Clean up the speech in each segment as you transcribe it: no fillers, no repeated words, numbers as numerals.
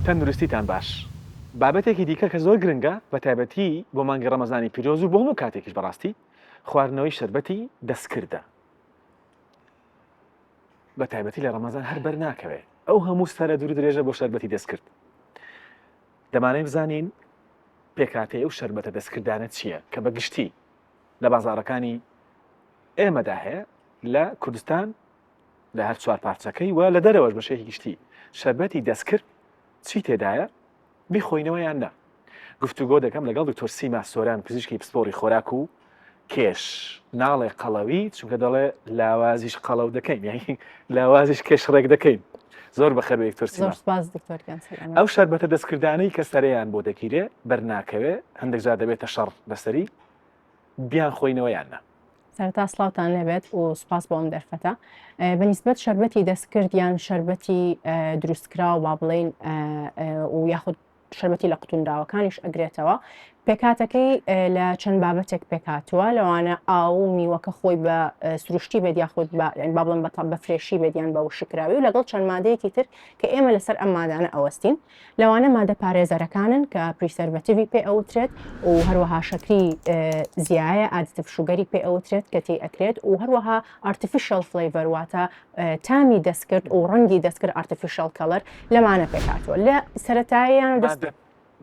تەندروستیتان باش. بابەتێکی دیکە کە زۆر گرنگە بە تایبەتی بۆ مانگی ڕەمەزانی پیرۆز و بۆ هەموو کاتێکیش بەڕاستی خواردنەوەی شەربەتی دەستکردە. بە تایبەتی لە ڕەمەزان هەر بەرناکەوێ ئەو هەموو ستەرە دوور درێژە بۆ شەربەتی دەستکرد. دەمانەی بزانین پێکاتەی ئەو شەربەتە دەستکردانە چییە کە بە گشتی لە بازاڕەکانی ئێمەدا هەیە لە کوردستان لە هەر چوار پارچەکەی و لە دەرەوەش بەشێکی گشتی شەربەتی دەستکرد چی تێدایە بیخۆینەوە یان نا. گفتوگۆ دەکەم لەگەڵ دکتۆر سیما سۆران پزیشکی پسپۆڕی خۆراک و کێش ناڵێ قەڵەوی چونکە دەڵێ لاوازیش قەڵەو دەکەین یعنی لاوازیش کێشڕێک دەکەین. زۆر بەخێر بە دکتۆر سیما. ئەو شەربەتە دەستکردانەی کە سەرەیان بۆ دەگیرێ بەرناکەوێ هەندێک جار دەبێتە شەڕ بەسەری بیان خۆینەوە یان نا. سەرتا سڵاوتان لێبێت و سوپاس بۆ ئەم دەرفەتە. بەنسبەت شەربەتی دەستکرد یان شەربەتی دروستکراوە با بڵێن و یاخود شەربەتی لە قوتونداوەکانیش ئەگرێتەوە پێکاتەکەی لە چەند بابەتێک پێکاتوە لەوانە ئاو میوەکە خۆی بە سروشتی بێت یاخود با بڵێن بە فرێشی بێت یان بە وشکراوی و لەگەڵ چەند مادەیەکی تر کە ئێمە لەسەر ئەم مادانە ئەوەستین لەوانە مادە پارێزەرەکانن کە پریسەرڤەتیڤی پێ ئەوترێت و هەروەها شەکری زیایە ئادتیڤ شوگەری پێ ئەوترێت کە تێی ئەکرێت و هەروەها ئارتیفیشەل فلەیڤەر واتە تامی دەستکرد و ڕەنگی دەستکرد ئارتیفیشەل کەڵەر لەمانە پێکاتوە لە سەرەتاییان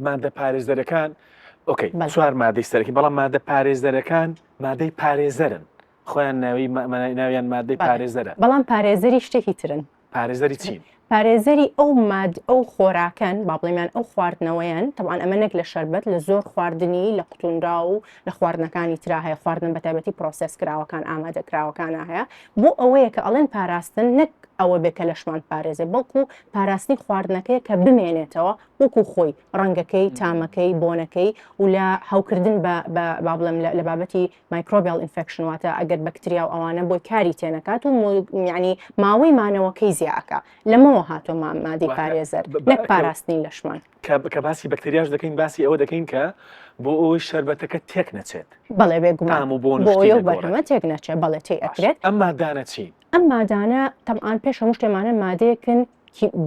مادە پارێزەرەکان ئۆکەی چوار مادەی سەرەکی بەڵام مادە پارێزەرەکان مادەی پارێزەرن خۆیان ناویان مادەی پارێزەرە بەڵام پارێزەری شتێکی ترن. پارێزەری چین؟ پارێزەری ئەو خۆراکەن با بڵێمان ئەو خواردنەوەیان تەبعاً ئەمە نەک لە شەربەت لە زۆر خواردنی لە قوتونرا و لە خواردنەکانی ترا هەیە خواردن بە تایبەتی پرۆسس کراوەکان ئامادەکراوەکانە هەیە بۆ ئەوەیە کە ئەڵێن پاراستن نەک ئەوە بێکە لەشمان پارێزێ بەڵکو پاراستنی خواردنەکەی کە بمێنێتەوە وەکو خۆی ڕەنگەکەی تامەکەی بۆنەکەی و لە هەوکردن با بڵێم لە بابەتی مایکرۆبیال ئینفێکشن واتە ئەگەر بەکتریا و ئەوانە بۆی کاری تێنەکات و یعنی ماوەی مانەوەکەی زیاکە لەمەوە هاتۆ مادەی پارێزەر نەک پاراستنی لەشمان کە باسی بەکتریاش دەکەین باسی ئەوە دەکەین کە بۆ ئەوی شەربەتەکە تێک نەچێت بەڵێ بێگومان بۆ بەرهەمە تێک نەچێت بەڵێ تێ ئەکرێت ئەم مادانە چی؟ ئەم مادانە تەبعاً پێش هەموو شتێمانە مادەیەکن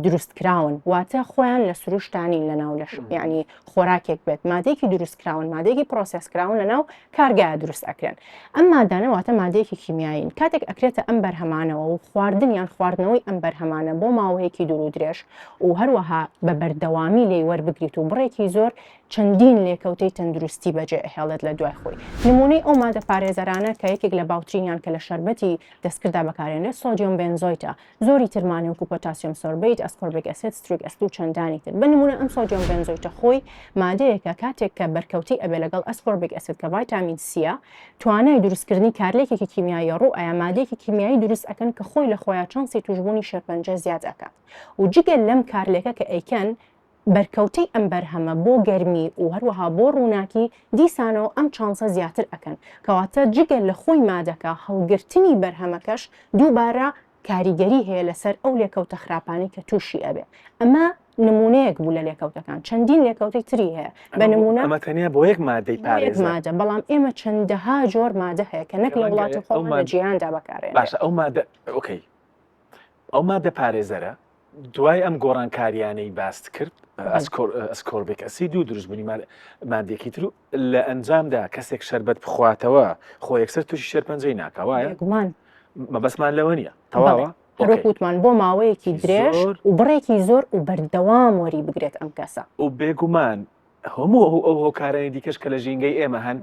دروستکراون واتە خۆیان لە سروشتانی لەناو لەش یعنی خۆراکێک بێت مادەیەکی دروستکراون مادەیەکی پرۆسسکراون لەناو کارگایە دروست ئەکرێن. ئەم مادانە واتە مادەیەکی کیمیایین کاتێک ئەکرێتە ئەم بەرهەمانەوە و خواردنیان خواردنەوەی ئەم بەرهەمانە بۆ ماوەیەکی دوور و درێژ و هەروەها بە بەردەوامی لێی وەربگریت و بڕێکی زۆر چەندین لێکەوتەی تەندروستی بەجێ ئەهێڵێت لە دوای خۆی. نمونەی ئەو مادە پارێزەرانە کە یەکێک لە باوترینیان کە لە شەربەتی دەستکردا بەکارێنێت سۆدیۆم بێنزۆیتە زۆری ترمانێ وەکو پۆتاسیۆم سۆربەیت ئەسکۆربیک ئەسید ستریک ئەسید و چەندانی تر. بە نمونە ئەم سۆدیۆم بێنزۆیتە خۆی مادەیەکە کاتێک کە بەرکەوتی ئەبێ لەگەڵ ئەسکۆربیک ئەسید کە ڤایتامین سیە توانای دروستکردنی کارلێکێکی کیمیایی ڕوو ئایا مادەیەکی کیمیایی دروست ئەکەن کە خۆی لە خۆیان چانسی توشبوونی شێرپەنجە زیاد ئەکات و جگەل لەم کارلێکە کە ئەیکەن بەرکەوتەی ئەم بەرهەمە بۆ گەرمی و هەروەها بۆ ڕووناکی دیسانەوە ئەم چانسە زیاتر ئەکەن کەواتە جگەل لە خۆی مادەکە هەڵگرتنی بەرهەمەکەش دووبارە کاریگەری هەیە لەسەر ئەو لێکەوتە خراپانی کە تووشی ئەبێ. ئەمە نمونەیەک بوو لە لێکەوتەکان چەندین لێکەوتەی تری هەیە بە نمونە ئەمە تەنیا بۆ یەک مادەی پارێزە مادە بەڵام ئێمە چەندەها جۆر مادە هەیە کە نەک لە وڵاتی خۆمان لە جیهاندا بەکارێنێت. باشە ئەو مادە ئۆکەی ئەو مادە پارێزەرە دوای ئەم گۆڕانکاریانەی باست کرد ئەسکۆربیک ئەسید و دروستبوونی مادێکی تر و لە ئەنجامدا کەسێک شەربەت بخواتەوە خۆ یەکسەر تووشی شێرپەنجەی ناکە وایە گومان مەبەستمان لەوە نییە تەواوە هەروەکوتمان بۆ ماوەیەکی درێژ و بڕێکی زۆر و بەردەوام وەری بگرێت ئەم کەسە و بێگومان هەموو ئەو هۆکارانی دیکەش کە لە ژینگەی ئێمە هەن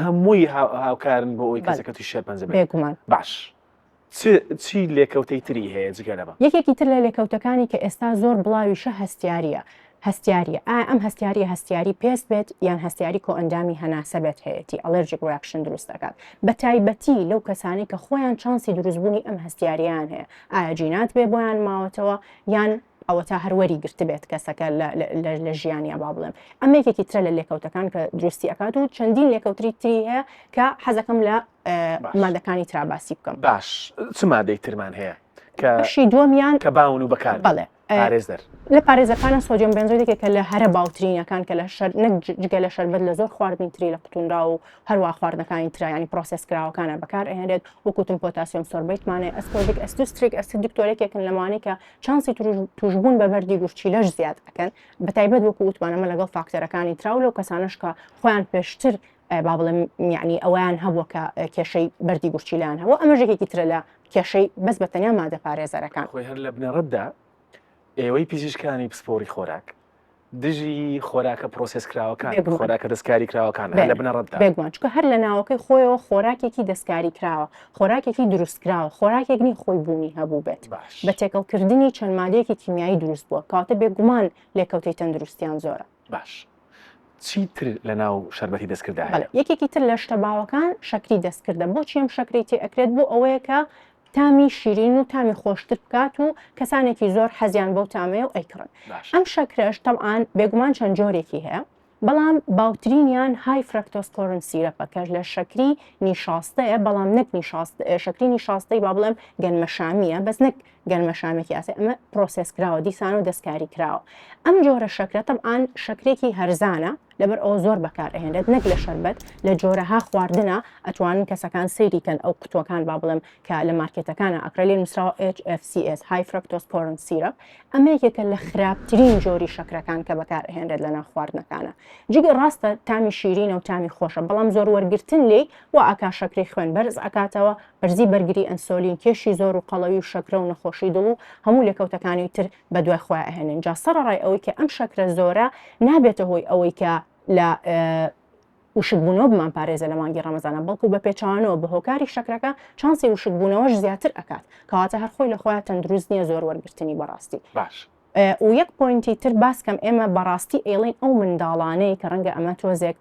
هەمووی هاوکارن بۆ ئەوی کەسەکە تووشی شێرپەنجە بێت. بێگومان باش چی لێکەوتەی تری هەیە جگە لەمە؟ یەکێکی تر لە لێکەوتەکانی کە ئێستا زۆر بڵاویشە هەستیاریە ئایا ئەم هەستیاری پێست بێت یان هەستیاری کۆ ئەندامی هەناسە بێت هەیەی ئەلەرژیک ریاکشن دروست دەکات بە تایبەتی لەو کەسانی کە خۆیان چانسی دروستبوونی ئەم هەستیاریان هەیە ئایا جینات بێ بۆیان ماوەتەوە یان ئەوە تا هەروەری گرت بێت کەسەکە لە ژیانیا با بڵێم. ئەمە یەکێکی ترە لە لێکەوتەکان کە دروستی ئەکات و چەندین لێکەوتری تری هەیە کە حەزەکەم لە مادەکانی تراباسی بکەم. باش چ مادەی ترمان هەیە کەشی دووەمیان کە باون و بەکار بەڵێ پارێزەر لە پارێزەکانە سۆدیۆم بێنزۆیدێکێک کە لە هەرە باوترینەکان کە لە نەک لە شەربەت لە زۆر خواردنی تری لە قوتونرا و هەروە خواردنەکانی ترا ینی پرۆسس کراوەکانە بەکار ئەهێنرێت وەکوتم پۆتاسیۆم سۆربەیتمانێ ئەسکۆربیک ئەسیدستریک ئەسید دکتۆرێکێکن لەمانەی کە چانسی توشبوون بە بەردی گورچیلەش زیاد ئەەکەن بەتایبەت وەکو وتمانەمە لەگەڵ فاکتەرەکانی ترا و لەو کەسانش کە خۆیان پێشتر با بڵێم یعنی ئەویان هەبووە کە کێشەی بەردی گورچیلان هەبوو ئەمە ژێکێکی ترە لە کێشەی بەس بەتەنیا مادە پارێزەرەکان خۆی هەر لە بنەڕەتدا ئێوەی پزیشکانی پسپۆری خۆراک دژی خۆراکە پرۆسس کراوەکان خۆراکە دەستکاری کراوەکان لە بنەڕەتدا بێگومان چکە هەر لە ناوەکەی خۆیەوە خۆراکێکی دەستکاری کراوە خۆراکێکی دروستکراوە خۆراکێک نی خۆی بوونی هەبوو بێت بە تێکەڵکردنی چەند مادەیەکی کیمیایی دروست بووە کاتە بێگومان لێکەوتەی تەندروستیان زۆرە باش چیتر لە ناو شەربەتی دەستکردا یەکێکی تر لە شتە باوەکان شەکری دەستکردە بۆچی ئەم شەکری تێ ئەکرێت بۆ ئەوەیە کە تامی شیرین و تامی خۆشتر بکات و کەسانێکی زۆر حەزیان بەو تامەیە و ئەیکڕن ئەم شەکرەش تەبعاان بێگومان چەند جۆرێکی هەیە بەڵام باوترینیان های فرەکتۆز کۆرن سیرەپە کە لە شەکری نیشاستەیە بەڵام نەک شەکری نیشاستەی با بڵێم گەنمەشامیە بەس نەک گەنمەشامێکی ئاسێ ئەمە پرۆسس کراوە دیسان و دەستکاری کراوە ئەم جۆرە شەکرە تەبعاان شەکرێکی هەرزانە لەبەر ئەو زۆر بەکار ئەهێنرێت نەک لە شەربەت لە جۆرەها خواردنە ئەتوانن کەسەکان سەیریکەن ئەو قوتوەکان با بڵێم کە لە مارکێتەکانە ئەکرێت نووسراوە HFCS های فرەکتۆز کۆرن سیرەپ ئەمە یەکێکە لە خراپترین جۆری شەکرەکان کە بەکار ئەهێنرێت لە ناو خواردنەکانە جگە ڕاستە تامی شیرینە و تامی خۆشە بەڵام زۆر وەرگرتن لێ و ئاکا شەکری خوێن بەرز ئەکاتەوە بەرزی بەرگری ئەنسۆلین کێشی زۆر و قەڵەوی و شەکرە و نەخۆشی دڵ و هەموو لێکەوتەکانی تر بە دوای خۆیان ئەهێنن جا سەرڕای ئەوەی کە ئەم شەکرە زۆرە نابێتە هۆی ئەوەی کە لە وشکبوونەوە بمان پارێزە لە مانگی ڕەمەزانە بەڵکو بە پێچوانەوە بە هۆکاری شەکرەکە چانسی وشکبوونەوەش زیاتر ئەکات کەواتە هەر خۆی لە خۆیان تەندروست نییە زۆر وەرگرتنی بەڕاستی باش و یەک پۆینتی تر باسکەم ئێمە بەڕاستی ئێڵێن ئەو منداڵانەی کە ڕەنگە ئەمە تۆزێک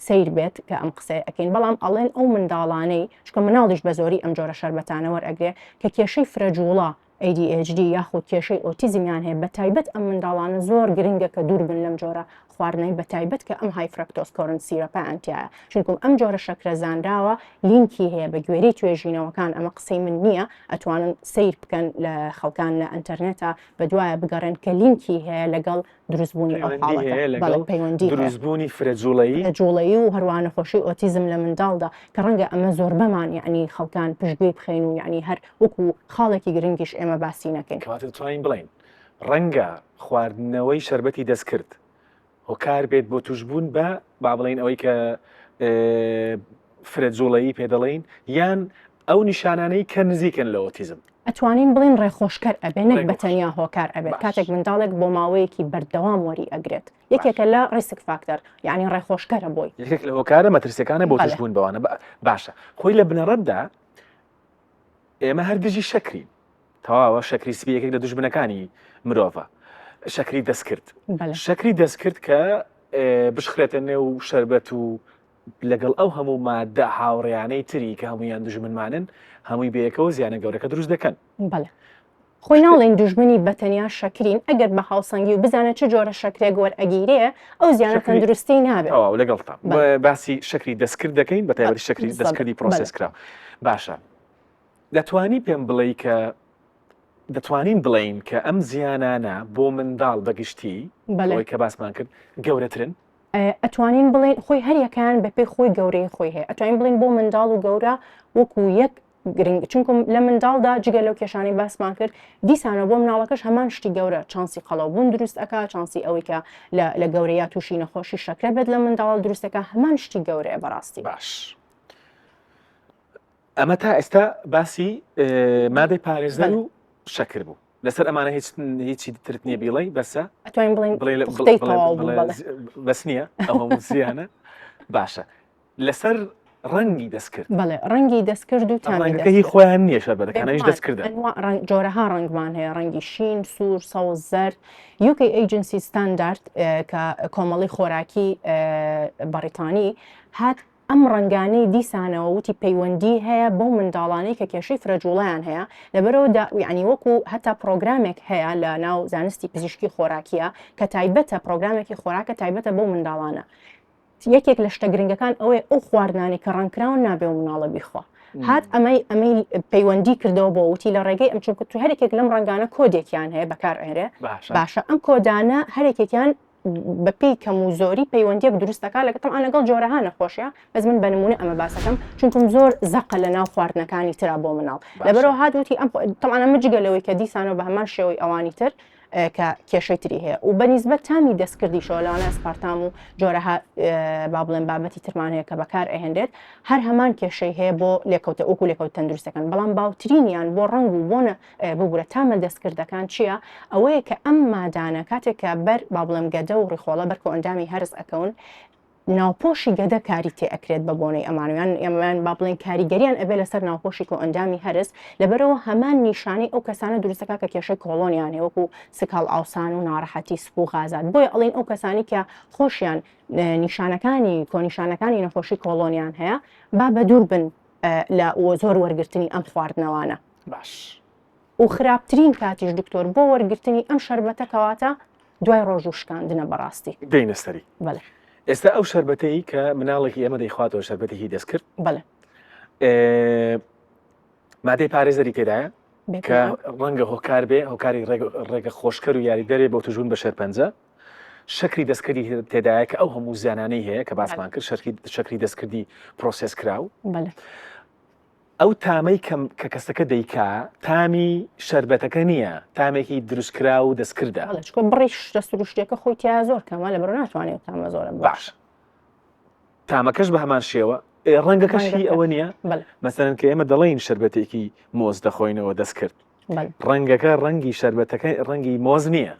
سیر بێت کە ئەم قسەی ئەکەین بەڵام ئەڵێن ئەو منداڵانەی چکە مناڵیش بە زۆری ئەم جۆرە شەربەتانە وەرئەگرێ کە کێشەی فرەجوڵە ADHD یاخود کێشەی ئۆتیزمیان هەیە بە تایبەت ئەم منداڵانە زۆر گرنگە کە دوور بن لەم جۆرە خواردنەی بە تایبەت کە ئەم های فرەکتۆز کۆرن سیرەپە ئەنتیایە چونکم ئەم جۆرە شەکرە زانراوە لینکی هەیە بە گوێرەی توێژینەوەکان ئەمە قسەی من نییە ئەتوانن سیر بکەن لە خەڵکان لە ئەنتەرنێتە بە دوایە بگەڕێن کە لینکی هەیە لەگەڵ دروستبوونی ئەو حاڵەتە پەیوەندی دروستبوونی فرەجوڵەیی و هەروە نەخۆشی ئۆتیزم لە منداڵدا کە ڕەنگە ئەمە زۆر بەمان یعنی خەڵکان پشتگوێی بخەین و یعنی هەر وەکو خاڵێکی گرنگیش ئێمە باسی نەکەین کەواتە دەتوانین بڵین ڕەنگە خواردنەوەی شەربەتی دەستکرد هۆکار بێت بۆ توشبوون بە با بڵین ئەوەی کە فرەجوڵەیی پێ دەڵێن یان ئەو نیشانانەی کە نزیکن لە ئۆتیزم ئەتوانین بڵین ڕێخۆشکەر ئەبێ نەک بەتەنیا هۆکار ئەبێت کاتێک منداڵێک بۆ ماوەیەکی بەردەوام وەری ئەگرێت یەکێکە لە ڕیسک فاکتەر یعنی ڕێخۆشکەرە بۆی یەکێک لە هۆکارە مەترسیەکانە بۆ توشبوون بەوانە باشە خۆی لە بنەڕەتدا ئێمە هەردژی شەکرین تەواوە شەکری سپی یەکێک لە دوژمنەکانی مرۆڤە شەکری دەستکرد شەکری دەستکرد کە بشخرێتە نێو شەربەت و لەگەڵ ئەو هەموو مادە هاوڕێیانەی تری کە هەمویان دژمنمانن هەمووی بەیەکەوە زیانە گەورەکە دروست دەکەن بەڵێ خۆی ناڵێن دوژمنی بەتەنیا شەکرین ئەگەر بە هاوسەنگی و بزانێت چه جۆرە شەکرێک وەرئەگیرێ ئەو زیانە تەندروستی نابێت لەگەڵتا باسی شەکری دەستکرد دەکەین بە تایبەتی شەکری دەستکردی پرۆسس کراوە باشە دەتوانی پێم بڵێ کە دەتوانین بڵین کە ئەم زیانانە بۆ منداڵ بەگشتی بەڵێ کە باسمان کرد گەورەترن ئەتوانین بڵێن خۆی هەریەکان بەپێی خۆی گەورەی خۆی هەیە ئەتوانین بڵین بۆ منداڵ و گەورە وەکو یەک گرنگ چونکم لە منداڵدا جگە لەو کێشانی باسمان کرد دیسانە بۆ مناڵەکەش هەمان شتی گەورە چانسی قەڵەوبوون دروست ئەکا چانسی ئەوەی کە لە گەورەیە تووشی نەخۆشی شەکرە بێت لە منداڵ دروستەکە هەمان شتی گەورەیە بەڕاستی باش ئەمە تا ئێستا باسی مادەی پارێزەر و شەکر بوو لەسەر ئەمانە هیچی ترت نییە بیڵێ بەسە ئەتوانین بڵین بەس نییە ئەوە زیانە باشە لەسەر ڕەنگی دەستکرد بەڵێ ڕەنگی دەستکرد و تامی خۆیان نییە شەربەتەکانیش دەستکردن جۆرەها ڕەنگمان هەیە ڕەنگی شین سوور سەوز زەرد UK Agency Standard کە کۆمەڵی خۆراکی بەریتانی هات ئەم ڕەنگانەی دیسانەوە وتی پەیوەندی هەیە بۆ منداڵانەی کە کێشەی فرەجوڵیان هەیە لەبەرەوەدا یعنی وەکو هەتا پرۆگرامێک هەیە لە ناو زانستی پزیشکی خۆراکیە کە تایبەتە پرۆگرامێکی خۆراکە تایبەتە بۆ منداڵانە یەکێک لە شتە گرنگەکان ئەوەیە ئەو خواردنانی کە ڕەنگکراون نابێ و مناڵە بیخوا هات ئەمەی پەیوەندی کردەوە بۆ وتی لە ڕێگەی ئەم چونکە تو هەرێکێک لەم ڕنگانە کۆدێکیان هەیە بەکارهێنرێ باشە ئەم کۆدانە هەرێکێکیان بەپێی کەم و زۆری پەیوەندیەک دروستەکە لەگەڵ جۆرەها نەخۆشیە بەس من بە نمونە ئەمە باسەکەم چونکم زۆر زەقە لە ناو خواردنەکانی ترا بۆ مناڵ لەبەرەوە هاتوتی ئەم تەمانە مجگەلەوەی کە دیسانەوە بە هەمان شێوەی ئەوانی تر کە کێشەی تری هەیە و بەنیسبەت تامی دەستکردیشەوە لەوانە ئەسپارتام و جۆرەها با بڵێن بابەتی ترمان هەیە کە بەکار ئەهێنرێت هەر هەمان کێشەی هەیە بۆ لێکەوتە ئۆکو لێکەوت تەندروستەکان بەڵام باوترینیان بۆ ڕنگ و بۆنە ببورە تامە دەستکردەکان چییە ئەوەیە کە ئەم مادانە کاتێککە بەر با بڵێم گەدە و ڕیخۆڵە بەرکە ئەندامی هەرز ئەکەون ناوپۆشی گەدە کاری تێ ئەکرێت بە بۆنەی ئەمانویان ئەمان با بڵێن کاریگەریان ئەبێ لەسەر ناوپۆشی و ئەندامی هەرس لەبەرەوە هەمان نیشانی ئەو کەسانە دروستەکە کە کێشەی کۆڵۆنیان هەیە وەکو سکاڵ ئاوسان و ناڕەحەتی سپ و غازات بۆیە ئەڵین ئەو کەسانی کە خۆشیان نیشانەکانی کۆنیشانەکانی نەخۆشی کۆڵۆنیان هەیە با بە دوور بن لە زۆر وەرگرتنی ئەم خواردنەوانە باش و خراپترین کاتیش دکتۆر بۆ وەرگرتنی ئەم شەربەتە کەواتە دوای ڕۆژ و شکاندنە بەڕاستی دەینەستەری بەڵێ ئێستا ئەو شەربەتەی کە مناڵێکی ئێمە دەیخواتەوە شەربەتێکی دەستکرد بەڵێ مادەی پارێزەری تێدایە کە ڕەنگە هۆکار بێ هۆکاری ڕێگە خۆشکەر و یاری دەرێ بۆ توژون بە شەرپەنجە شەکری دەستکردی تێدایە کە ئەو هەموو زیانانەی هەیە کە باسمان کرد شەکری دەستکردی پرۆسس کراو ئەو تامەی کە کەسەکە دەیکا تامی شەربەتەکە نییە تامێکی دروستکرا و دەستکردە بڕیش دەستروشتێکە خۆی تیا زۆر کەمە لە بەرە ناتوانێت تامە زۆرە باش تامەکەش بە هەمان شێوە ڕەنگەکەشی ئەوە نییە مەسەرەن کە ئێمە دەڵێن شەربەتێکی مۆز دەخۆینەوە دەستکرد ڕەنگەکە ڕەنگی شەربەتەکە ڕەنگی مۆز نییە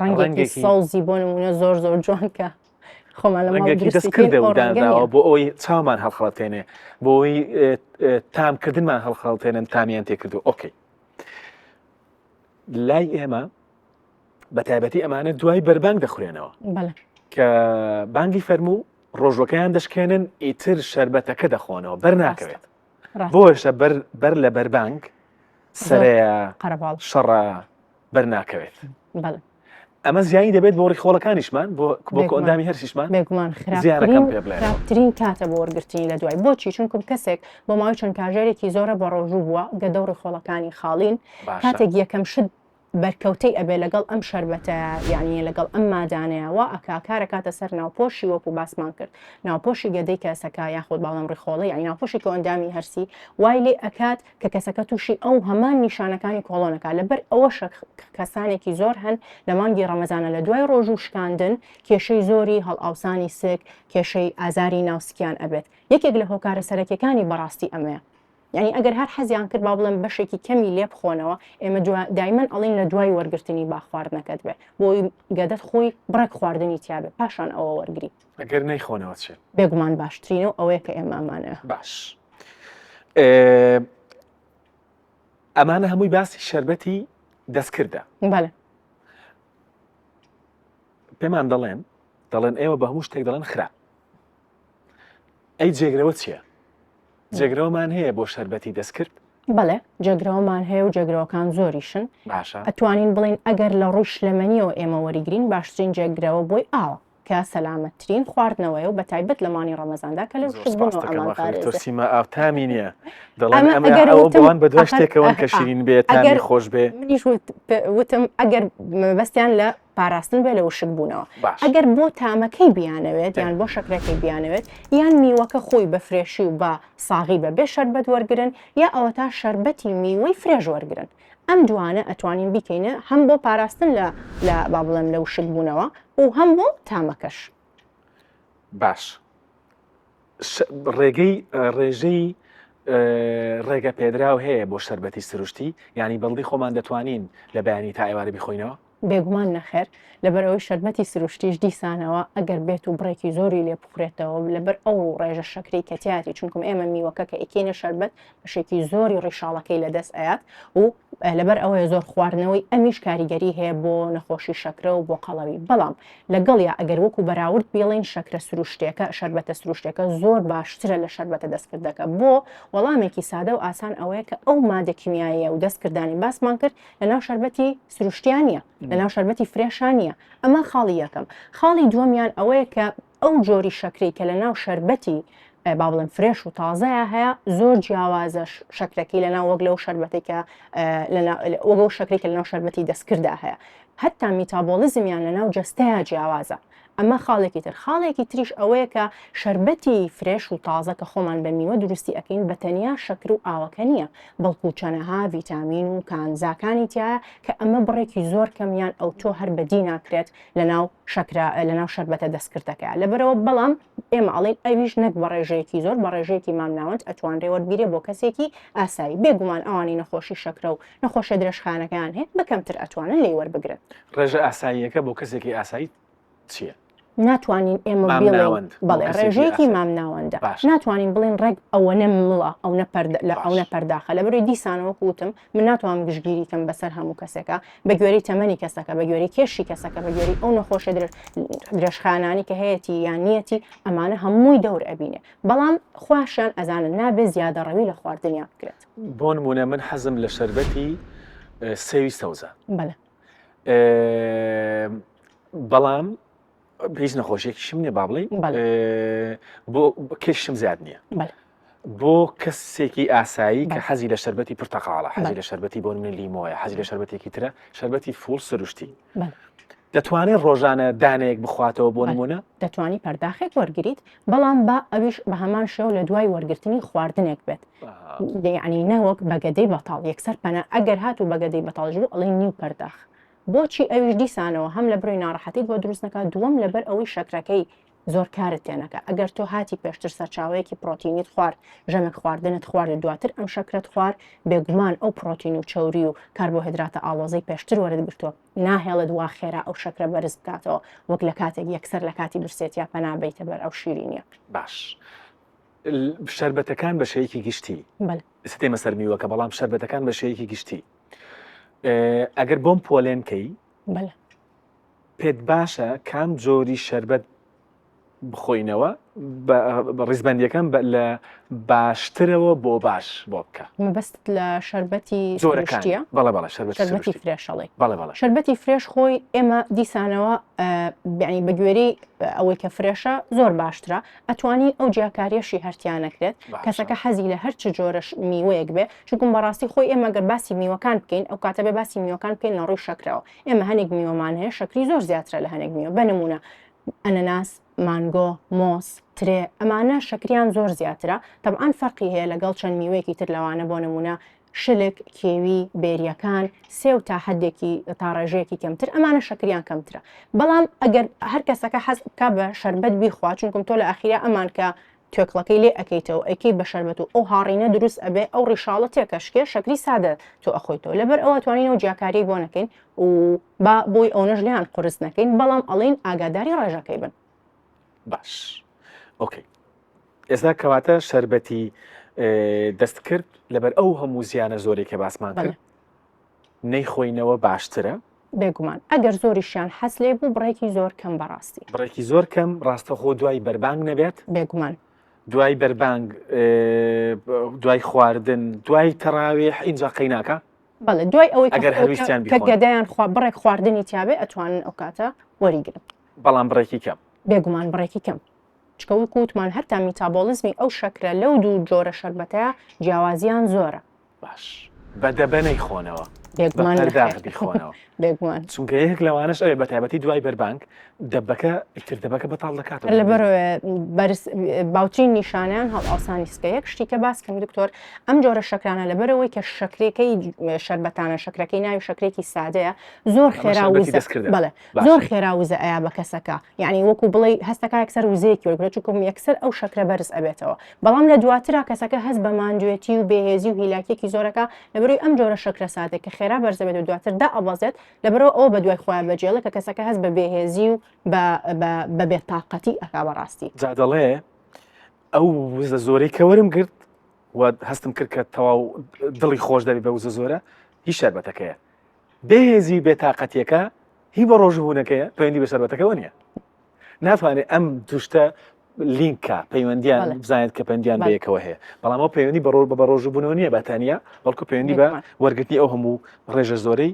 ڕەنگێکی ساڵزی بۆ نمونە زۆر جوانکە ڕەنگێکی دەستکردە و دانراوە بۆ ئەوی چاومان هەڵخەڵەتێنێ بۆ ئەوی تامکردنمان هەڵخەڵتێنن تامیان تێکردو ئۆکەی لای ئێمە بە تایبەتی ئەمانە دوای بەربانگ دەخورێنەوە کە بانگی فەرموو ڕۆژوەکەیان دەشکێنن ئیتر شەربەتەکە دەخۆنەوە بەر ناکەوێت بۆشە بەر لە بەربانگ سەرەیە شەڕە بەر ناکەوێت ئەمە زیانی دەبێت بۆ ڕیخۆڵەکانیشمان بۆ ئەندامی هەرشیشمان بێگومان خراپترین کاتە بۆ وەرگرتنی لە دوای بۆچی چونکم کەسێک بۆ ماوەی چەند کاژێرێکی زۆرە بە ڕۆژوو بووە گەدە و ڕیخۆڵەکانی خاڵین کاتێک یەکەم شت بەرکەوتەی ئەبێ لەگەڵ ئەم شەربەتە یعنی لەگەڵ ئەم مادانەیەوە ئەکارە کاتە سەر ناوپۆشی وەکو باسمان کرد ناوپۆشی گەدەی کەسەکە یاخود باڵام ڕیخۆڵی یعنی ناوپۆشی کە ئەندامی هەرسی وای لێ ئەکات کە کەسەکە تووشی ئەو هەمان نیشانەکانی کۆڵۆنەکە لەبەر ئەوە کەسانێکی زۆر هەن لە مانگی ڕەمەزانە لە دوای ڕۆژ و شکاندن کێشەی زۆری هەڵئاوسانی سک کێشەی ئازاری ناوسکیان ئەبێت یەکێک لە هۆکارە سەرەکیەکانی بەڕاستی ئەمەیە یعنی ئەگەر هەر حەزیان کرد با بڵێن بەشێکی کەمی لێ بخۆنەوە ئێمە دایمەن ئەڵین لە دوای وەرگرتنی با خواردنەکەت بێ بۆی گەدەت خۆی بڕێک خواردنی تیاابێ پاشان ئەوە وەرگری ئەگەر نەیخۆنەوە چێت بێگومان باشترینەوە ئەوەیە کە ئێمە ئەمانە باش ئەمانە هەمووی باسی شەربەتی دەستکردە بەڵێ پێمان دەڵێن ئێوە بە هەموو شتێک دەڵێن خراپ ئەی جێگرەوە چییە؟ جێگرەوەمان هەیە بۆ شەربەتی دەستکرد بەڵێ جێگرەوەمان هەیە و جێگرەوەکان زۆریشن ئەتوانین بڵین ئەگەر لە ڕووی شلەمەنیەوە ئێمە وەریگرین باشترین جێگرەوە بۆی ئاوە کە سەلامەتترین خواردنەوەی و بە تایبەت لە مانی ڕەمەزاندا کە لە تۆسیمە ئاوتامی نییە دەڵێن ئەمە بڵان بە دوای شتێکەوەن کە شیرین بێت تامی خۆش بێ منیش وتم ئەگەر بەستیان لە پاراستن بێ لە وشک بوونەوە ئەگەر بۆ تامەکەی بیانەوێت یان بۆ شەکرەکەی بیانەوێت یان میوەکە خۆی بە فرێشی و بە ساغی بە بێ شەربەت وەرگرن یا ئەوە تا شەربەتی میوەی فرێژ وەرگرن ئەم دوانە ئەتوانین بیکەینە هەم بۆ پاراستن لە با بڵێم لە وشک بوونەوە و هەم بۆ تامەکەش باش ڕێژەی ڕێگە پێدراو هەیە بۆ شەربەتی سروشتی ینی بەڵدی خۆمان دەتوانین لە بەیانی تا ئێوارە بیخۆینەوە بێگومان نەخێر لەبەرەوەی شەربەتی سروشتیش دیسانەوە ئەگەر بێت و بڕێکی زۆری لێ بخورێتەوە لەبەر ئەو ڕێژە شەکری کەتیاتی چونکم ئێمە میوەکە کە ئیکێنە شەربەت بەشێکی زۆری ڕیشاڵەکەی لەدەست ئەیات و لەبەر ئەوەیە زۆر خواردنەوەی ئەمیش کاریگەری هەیە بۆ نەخۆشی شەکرە و بۆ قەڵەوی بەڵام لەگەڵیا ئەگەر وەکو بەراورد بێڵین شەکرە سروشتێکە شەربەتە سروشتێکە زۆر باشترە لە شەربەتە دەستکردەکە بۆ وەڵامێکی سادە و ئاسان ئەوەیە کە ئەو مادە کیمیاییە و دەستکردانی باسمان کرد لەناو شەربەتی سروشتیانە لەناو شەربەتی فرێشانە ئەمە خاڵی یەکەم خاڵی دووەمیان ئەوەیە کە ئەو جۆری شەکرەی کە لە ناو شەربەتی با بڵێن فرێش و تازەیە هەیە زۆر جیاوازە شەکرەکەی لەناو وەک لەو شەربەتێکە وەگەڵ شەکرێکە لەناو شەربەتی دەستکردا هەیە هەتا میتابۆلیزمیان لەناو جەستەیە جیاوازە ئەمە خاڵێکی تر خاڵێکی تریش ئەوەیە کە شەربەتی فرێش و تازە کە خۆمان بە میوە دروستی ئەەکەین بە تەنیا شەکر و ئاوەکە نییە بەڵکو چەنەها ڤیتامین و کانزاکانی تایە کە ئەمە بڕێکی زۆر کەمیان ئەو تۆ هەر بەدی ناکرێت لەناو شەربەتە دەستکردەکە لەبەرەوە بەڵام ئێمە ئەڵێن ئەویش نەک بە ڕێژەیەکی زۆر بە ڕێژەیەکی مامناوەند ئەتوانرێ وەرگیرێ بۆ کەسێکی ئاسایی بێگومان ئەوانی نەخۆشی شەکرە و نەخۆشە درێژخانەکان هەیە بەکەمتر ئەتوانن لێ وەربگرن ڕێژە ئاساییەکە بۆ کەسێکی ئاسایی چییە؟ ناتوانین ئێمە بڵێ ڕێژەیەکی مامناوەندە ناتوانین بڵێن ڕێک ئەوەنە مڵە ئەو نەپەرداخە لە بەروی دیسانەوە کوتم من ناتوانم گشتگیری کەم بەسەر هەموو کەسێکە بە گوێرەی تەمەنی کەسەکە بە گوێرەی کێشی کەسەکە بە گوێرەی ئەو نەخۆشە درێژخانانی کە هەیەی یان نیەتی ئەمانە هەمووی دەور ئەبینێ بەڵام خواشیان ئەزانن نابێ زیادەڕەوی لە خواردنیان بکرێت بۆ نمونە من حەزم لە شەربەتی سێوی سەوزە بەڵام هیچ نەخۆشیێکیشم نییە با بڵێ بۆ کێشم زیاد نییە بۆ کەسێکی ئاسایی کە حەزی لە شەربەتی پرتەقاڵە حەزی لە شەربەتی بۆ من لیمۆیە حەزی لە شەربەتێکی ترە شەربەتی فول سروشتی دەتوانێت ڕۆژانە دانەیەک بخواتەوە بۆ نمونە دەتوانی پەرداخێک وەرگیت بەڵام بە ئەویش بە هەمان شێو لە دوای وەرگرتنی خواردنێک بێت یعنی نەوەک بەگەدەی بەتاڵ یەکسەر پەنە ئەگەر هات و بەگەدەی بەتاڵژی ئەڵێ نیو پەرداخ بۆچی ئەویش دیسانەوە هەم لە بڕی ناڕەحەتیت بۆ دروست نەکات دووەم لەبەر ئەوەی شەکرەکەی زۆر کارت تێنەکە ئەگەر تۆ هاتی پێشتر سەرچاوەیەکی پرۆتینیت خوارد ژەمێک خواردنت خوارد دواتر ئەم شەکرت خوارد بێگومان ئەو پرۆتین و چەوری و کاربۆهیدراتە ئاڵۆزەی پێشتر وەرەگرتووە ناهێڵت وا خێرا ئەو شەکرە بەرز بکاتەوە وەک لە کاتێک یەکسەر لە کاتی برسێت یا پەنابیتە بەر ئەو شیرینیە باش شەربەتەکان بە شەیەکی گشتی ستێمە سەر میوەکە بەڵام شەربەتەکان بە شەیەکی گشتی ئەگەر بۆم پۆلێنکەی پێت باشە کام جۆری شەربەت بخۆینەوە ڕیزبەندیەکەم لە باشترەوە بۆ باش بۆ بکە مەبەست لە شەربەتی زۆرشتیە بەڵێ شەربەتی فرێشەڵێ بەڵێ شەربەتی فرێش خۆی ئێمە دیسانەوە بیانی بە گوێرەی ئەوەی کە فرێشە زۆر باشترە ئەتوانی ئەو جیاکاریەشی هەرتیانەکرێت کەسەکە حەزی لە هەرچ جۆرەش میوەیەک بێ چونکم بەڕاستی خۆی ئێمە گەر باسی میوەکان بکەین ئەو کاتە بێ باسی میوەکان بکەین لە ڕووی شەکرەوە ئێمە هەنێک میوەمان هەیە شەکری زۆر زیاترە لە هەنێک میوە بەنمونە ئەنەناس مانگۆ مۆس ترێ ئەمانە شەکریان زۆر زیاترە تەبعاً فەرقی هەیە لەگەڵ چەند میوەیەکی تر لەوانە بۆ نمونە شلک کێوی بێریەکان سێو تا حدێکی تا ڕێژەیەکی کەمتر ئەمانە شەکریان کەمترە بەڵام ئەگەر هەر کەسەکە حەز بکە بە شەربەت بیخوا چونکم تۆ لە ئەخیرا ئەمان کە توێکڵەکەی لێ ئەەکەیتەوە ئەیکەی بە شەربەت و ئەو هاڕینە دروست ئەبێ ئەو ڕیشاڵە تێکەشکێ شەکری سادە تۆ ئەخۆیتەوە لەبەر ئەوە توانینەوە جیاکاری بۆ نەکەین و با بۆی ئەوەش لیان قرس نەکەین بەڵام ئەڵین ئاگاداری ڕێژەکەی بن باش ئۆکەی ئێستا کەواتە شەربەتی دەست کرد لەبەر ئەو هەموو زیانە زۆرێک کە باسمان کرد نەیخۆینەوە باشترە بێگومان ئەگەر زۆریشیان حەس لێ بوو بڕێکی زۆر کەم بەڕاستی بڕێکی زۆر کەم ڕاستەخۆ دوای بەربانگ نەبێت بێگومان دوای بەربانگ دوای خواردن دوای تەراویح ئینجا قەیناکە بەڵێ دوای ئەوەی ئەگەر هەویستیان کە گەدایان بڕێک خواردنی تیاابێ ئەتوانن ئەو کاتە وەریگرن بەڵام بڕێکی کەم بێگومان بڕێکی کەم چکەوی کووتمان هەرتا میتابۆلیزمی ئەو شەکرە لەو دوو جۆرە شەربەتەیە جیاوازیان زۆرە باش بەدەبە نەیخۆنەوە بێگومان بێگومان چونکە یەک لەوانش ئەوێ بە تایبەتی دوای بەربانگ دەبەکە ئیتر دەبەکە بەتاڵ دەکاتەوە لەبەرەوە باوترین نیشانیان هەڵ ئاسانی سکە یەک شتی کە باس کەم دکتۆر ئەم جۆرە شەکرانە لەبەرەوەی کە شەکرەکەی شەربەتانە شەکرەکەی ناوی شەکرێکی سادەیە زۆر خێراوزە بڵێ زۆر خێراوزە ئەیە بە کەسەکە یعنی وەکو بڵێ هەستەکە یەکسەر وزەیەکی وەرگرە چونکم یەکسەر ئەو شەکرە بەرز ئەبێتەوە بەڵام لە دواترا کەسەکە هەست بە ماندوێتی و بێهێزی و هیلاکێکی زۆرەکە لەبەرەوەی ئەم جۆرە شەکرە سادە کە خێرا بەرزە بێت و دواتر دا ئەبەزێت لەبەرەوە ئەو بە دوای خۆیان بەجێڵە کە کەسەکە هەست بە بێهێزی و بە بێتاقەتی ئەکا بەڕاستی جا دەڵێ ئەو وزە زۆرەی کە وەرم گرت و هەستم کرد کە تەواو دڵی خۆش دەبێت بە وزە زۆرە هیچ شەربەتەکەیە بێهێزی بێتاقەتیەکە هی بە ڕۆژبوونەکەیە پەیوەندی بە شەربەتەکەەوە نییە ناتوانێت ئەم توشتە لینکە پەیوەندیان بزانێت کە پەیوەندیان بەیەکەوە هەیە بەڵام ئەو پەیوەندی بە ڕۆژبوونەوە نییە بەتەنیا بەڵکو پەیوەندی بە وەرگرتنی ئەو هەموو ڕێژە زۆرەی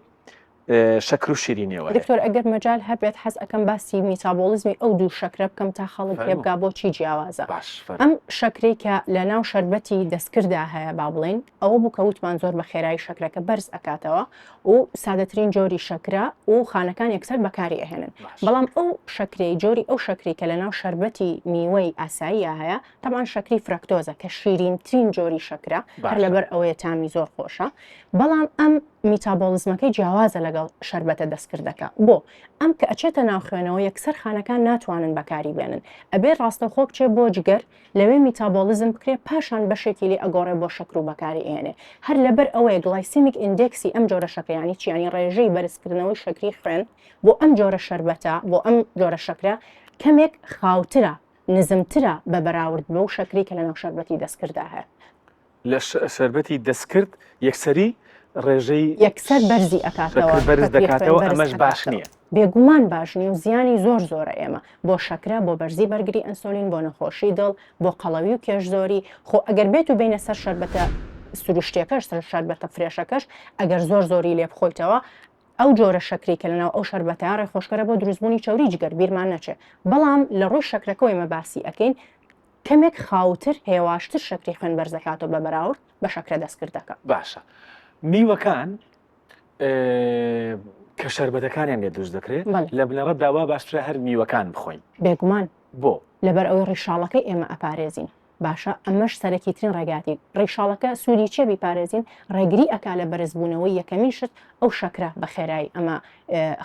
شەکر و شیرینیەوە دکتۆر ئەگەر مەجال هەبێت حەز ئەەکەم باسی میتابۆلیزمی ئەو دوو شەکرە بکەم تا خەڵک پێ بگا بۆچی جیاوازە. ئەم شەکرەی کە لە ناو شەربەتی دەستکردا هەیە با بڵێن ئەوە بوو کە وتمان زۆر بە خێرایی شەکرەکە بەرز ئەکاتەوە و سادەترین جۆری شەکرە و خانەکان یەکسەر بەکاری ئەهێنن. بەڵام ئەو شەکرەی جۆری ئەو شەکری کە لە ناو شەربەتی میوەی ئاساییە هەیە تەمان شەکری فرەکتۆزە کە شیرینترین جۆری شەکرە هەر لەبەر ئەوەیە تامی زۆر خۆشە. بەڵام ئەم میتابۆلیزمەکەی جیاوازە لەگەڵ شەربەتە دەستکردەکە بۆ ئەم کە ئەچێتە ناوخوێنەوە یەکسەر خانەکان ناتوانن بەکاری بێنن ئەبێ ڕاستەخۆ بچێ بۆ جگەر لەوێ میتابۆلیزم بکرێ پاشان بەشێکی لێ ئەگۆڕێ بۆ شەکر و بەکاری ئێنێ هەر لەبەر ئەوەیە گلایسیمیک ئیندێکسی ئەم جۆرە شەکریانی چیانی ڕێژەی بەرزکردنەوەی شەکری خوێن بۆ ئەم جۆرە شەربەتە بۆ ئەم جۆرە شەکرە کەمێک خاوترە نزمترە بە بەراورد بەو شەکری کە لە ناو شەربەتی دەستکردا هەیە. لە شەربەتی دەستکرد یەکسەری ڕێژەی یەکسەر بەرزی ئەکاتەوە بەرز دەکاتەوە ئەمەش باش نییە. بێگومان باش نیە و زیانی زۆرە ئێمە بۆ شەکرە بۆ بەرزی بەرگری ئەنسۆلین بۆ نەخۆشی دڵ بۆ قەڵەوی و کێشزۆری خۆ ئەگەر بێت و بینە سەر شەربەتە سروشتێکەش سەر شەربەتە فرێشەکەش ئەگەر زۆری لێ بخۆیتەوە ئەو جۆرە شەکری کە لەناو ئەو شەربەتە ڕێخۆشکەرە بۆ دروستبوونی چاوری جگەر بیرمان نەچێت بەڵام لە ڕووی شەکرەکەی ئێمە باسی ئەەکەین کەمێک خاوتر هێواشتر شەکری خوێن بەرزەکاتەوە بە بەراورد بە شەکرە دەستکردەکە. باشە میوەکان کە شەربەتەکانیان لێ دروست دەکرێت لە بنەڕەت داوا باشترە هەر میوەکان بخۆین بێگومان بۆ لەبەر ئەوەی ڕیشاڵەکەی ئێمە ئەپارێزین باشە ئەمەش سەرەکیترین ڕێگاتی ڕیشاڵەکە سوودی چێ بیپارێزین ڕێگری ئەکا لە بەرزبوونەوەی یەکەمین شت ئەو شەکرە بە خێرایی ئەمە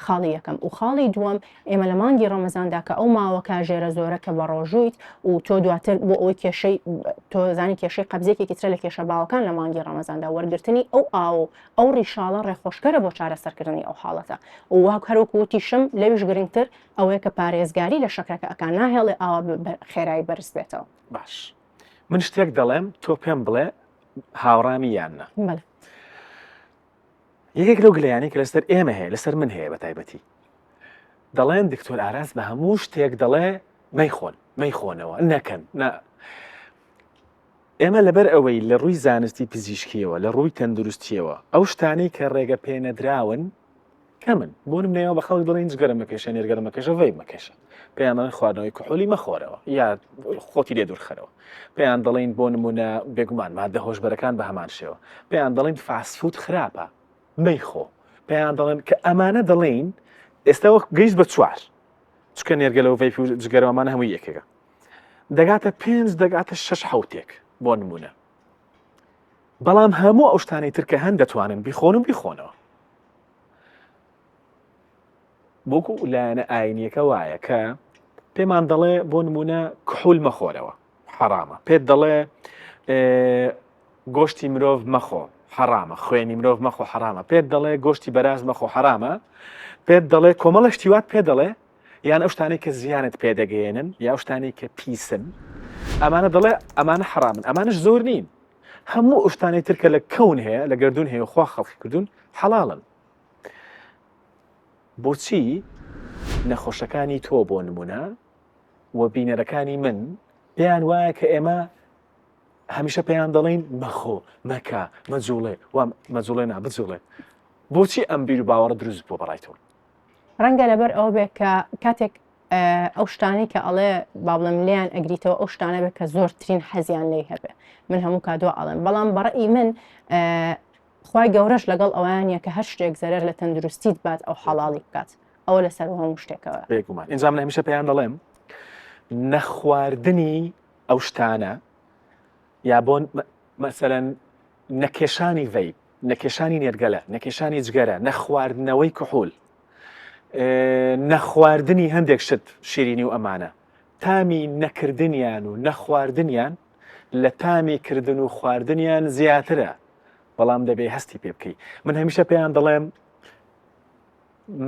خاڵی یەکەم و خاڵی دووەم ئێمە لە مانگی ڕەمەزاندا کە ئەو ماوە کاژێرە زۆرە کە بە ڕۆژوویت و تۆ دواتر بۆ ئەوی کێشەی تۆزانی کێشەی قەبزێکێکی ترە لە کێشە باوەکان لە مانگی ڕەمەزاندا وەرگرتنی ئەو ڕیشاڵە ڕێخۆشکەرە بۆ چارەسەرکردنی ئەو حاڵەتە و وا هەروەکوتی شم لەویش گرنگتر ئەوەیە کە پارێزگاری لە شەکرەکە ئەکان ناهێڵێ ئاوا خێرایی بەرز بێتەوە. باش من شتێک دەڵێم تۆ پێم بڵێ هاوڕامی یاننا یەکێک لەو گلەیانی کە لەسەر ئێمە هەیە لەسەر من هەیە بە تایبەتی دەڵێن دکتۆر ئاراس بە هەموو شتێک دەڵێ مەیخۆنەوە نەکەن ئێمە لەبەر ئەوەی لە ڕووی زانستی پزیشکیەوە لە ڕووی تەندروستیەوە ئەو شتانەی کە ڕێگە پێنەدراون کەمن بۆ نمونەوە بە خەڵک دەڵێن جگەرە مەکێشە نێرگەرە مەکەشە وەی مەکەشە پێیان خواردنەوەی کحولی مەخۆرەوە یا خۆتی لێ دوورخەرەوە پێیان دەڵێن بۆ نمونە بێگومان مادە هۆشبەرەکان بە هەمان شێوە پێیان دەڵێن فاسفود خراپە مەیخۆ پێیان دەڵێن کە ئەمانە دەڵێن ئێستاوە گەیشت بە چوار چکە نێرگەلەوەی جگەرەوەمانە هەمووی یەکێکە دەگاتە 5 دەگاتە 6 حوتێک بۆ نمونە بەڵام هەموو ئەو شتانەی ترکە هەن دەتوانن بیخۆنەوە بۆکو لایەنە ئاینیەکە وایە کە پێمان دەڵێ بۆ نمونە کحول مەخۆرەوە حرامە پێت دەڵێ گۆشتی مرۆڤ مەخۆ حرامە خوێنی مرۆڤ مەخۆ حرامە پێت دەڵێ گۆشتی بەراز مەخۆ حرامە پێت دەڵێ کۆمەڵە شتیوات پێ دەڵێ یان ئەو شتانەی کە زیانت پێدەگەێنن یا ئەو شتانەی کە پیسن ئەمانە دەڵێ ئەمانە حرامن ئەمانش زۆر نین هەموو ئەو شتانەی ترکە لە کەون هەیە لە گردون هەیە خوا خەڵقی کردوون حەڵاڵن بۆچی نەخۆشەکانی تۆ بۆ نمونە و بینەرەکانی من پێیان وایە کە ئێمە هەمیشە پێیان دەڵێن مەخۆ مەکە مەجوڵێ مەجوڵێ نابجوڵێ بۆچی ئەم بیر و باوەڕە دروست بۆ بەڕایتەوە ڕەنگە لەبەر ئەوە بێت کە کاتێک ئەو شتانی کە ئەڵێ با بڵێم لێیان ئەگریتەوە ئەو شتانە بێت کە زۆرترین حەزیان لێ هەبێ من هەموو کادۆ ئەڵێم بەڵام بەڕێی من خی گەورەش لەگەڵ ئەوانە کە هەر شتێک زەرەر لە تەندروستیت بات ئەو حەڵاڵی بکات ئەوە لەسەر هەموو شتێکەوە بێگومان ئینجا من هەمیشە پێیان دەڵێم نەخواردنی ئەو شتانە یا بۆ مەسەلەن نەکێشانی ڤەیپ نەکێشانی نێرگەلە نەکێشانی جگەرە نەخواردنەوەی کحول نەخواردنی هەندێک شت شیرینی و ئەمانە تامی نەکردنیان و نەخواردنیان لە تامی کردن و خواردنیان زیاترە بەڵام دەبێ هەستی پێ بکەی من هەمیشە پێیان دەڵێم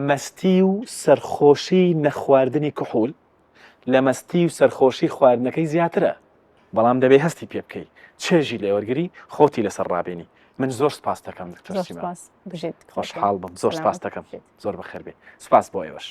مەستی و سەرخۆشی نەخواردنی کحول لە مەستی و سەرخۆشی خواردنەکەی زیاترە بەڵام دەبێ هەستی پێ بکەی چێژی لێوەرگری خۆتی لەسەر ڕابێنی من زۆر سپاس دەکەم دکتۆر سیما خۆشحاڵ بم زۆر سپاس دەکەم زۆر بەخێر بێ سپاس بۆ ئێوەش